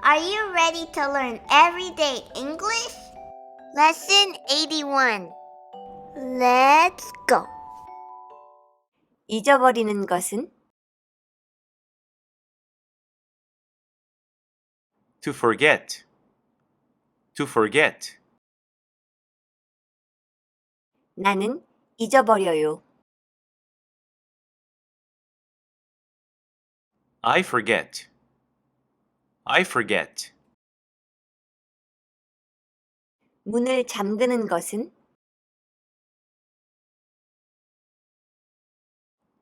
Are you ready to learn everyday English? Lesson 81. Let's go. 잊어버리는 것은 To forget. To forget. 나는 잊어버려요. I forget. I forget. 문을 잠그는 것은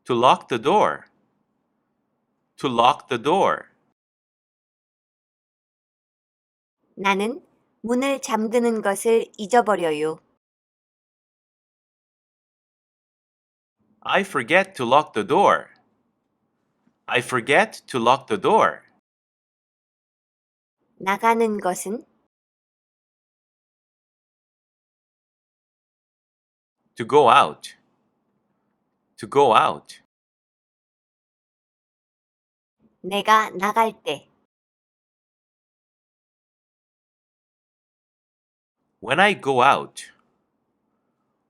To lock the door. To lock the door. 나는 문을 잠그는 것을 잊어버려요. I forget to lock the door. I forget to lock the door. 나가는 것은 To go out. To go out. 내가 나갈 때 When I go out.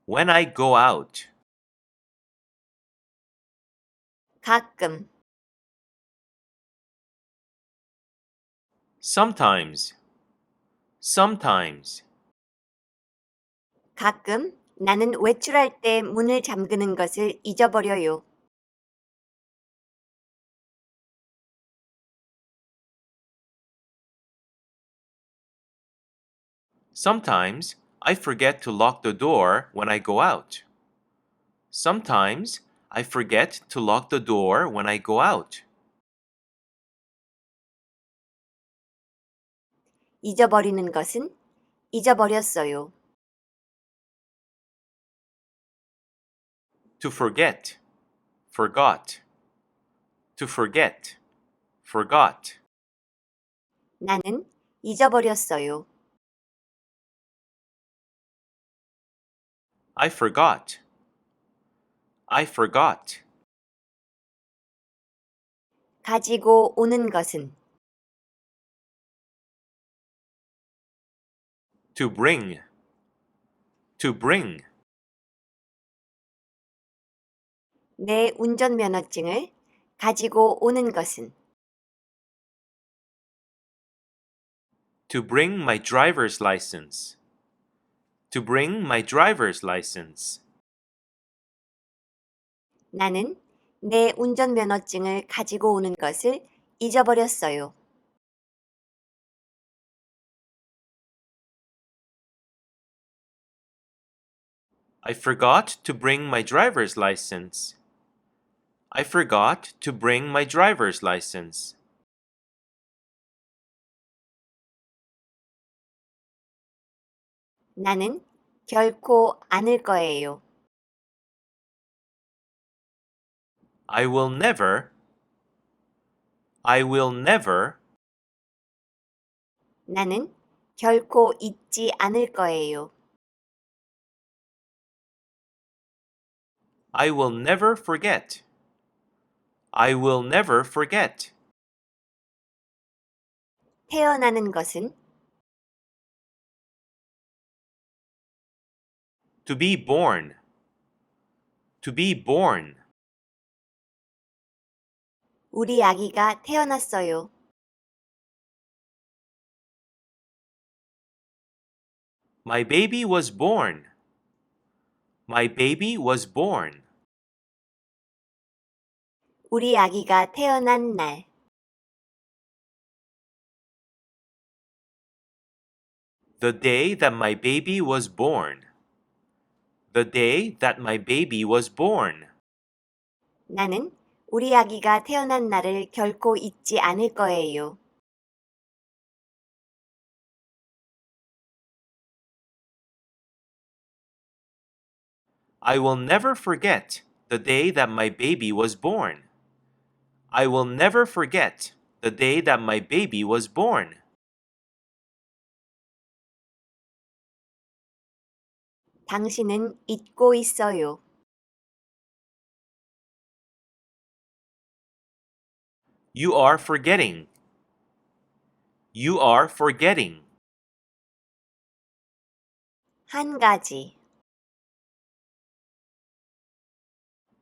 When I go out. 가끔 Sometimes. Sometimes. 가끔 나는 외출할 때 문을 잠그는 것을 잊어버려요. Sometimes I forget to lock the door when I go out. Sometimes I forget to lock the door when I go out. 잊어버리는 것은 잊어버렸어요. To forget. Forgot. To forget. Forgot. 나는 잊어버렸어요. I forgot. I forgot. 가지고 오는 것은 To bring. To bring. 내 운전면허증을 가지고 오는 것은 To bring my driver's license. To bring my driver's license. 나는 내 운전면허증을 가지고 오는 것을 잊어버렸어요. I forgot to bring my driver's license. I forgot to bring my driver's license. 나는 결코 않을 거예요. I will never. I will never. 나는 결코 잊지 않을 거예요. I will never forget. I will never forget. 태어나는 것은 To be born. To be born. 우리 아기가 태어났어요. My baby was born. My baby was born. 우리 아기가 태어난 날. The day that my baby was born. The day that my baby was born. 나는 우리 아기가 태어난 날을 결코 잊지 않을 거예요. I will never forget the day that my baby was born. I will never forget the day that my baby was born. 당신은 잊고 있어요. You are forgetting. You are forgetting. 한 가지,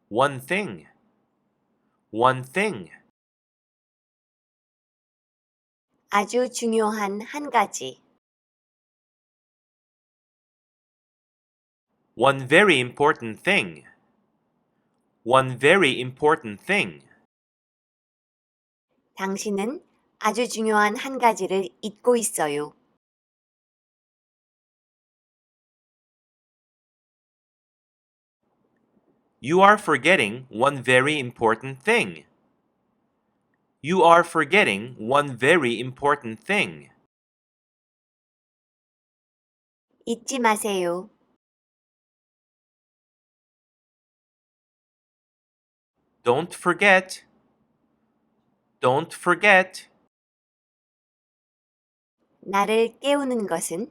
One thing. One thing. 아주 중요한 한 가지, One very important thing. One very important thing. 당신은 아주 중요한 한 가지를 잊고 있어요. You are forgetting one very important thing. You are forgetting one very important thing. 잊지 마세요. Don't forget. Don't forget. 나를 깨우는 것은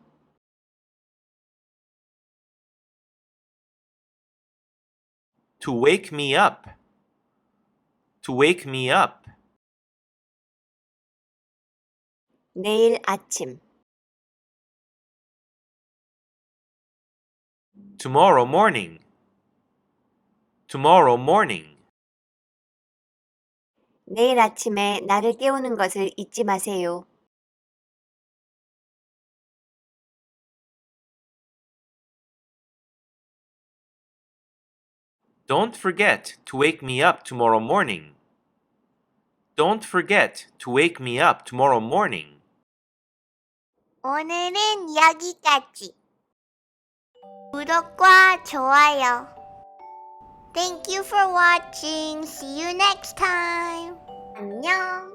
To wake me up. To wake me up. 내일 아침, Tomorrow morning. Tomorrow morning. 내일 아침에 나를 깨우는 것을 잊지 마세요. Don't forget to wake me up tomorrow morning. Don't forget to wake me up tomorrow morning. 오늘은 여기까지. 구독과 좋아요. Thank you for watching. See you next time. 안녕.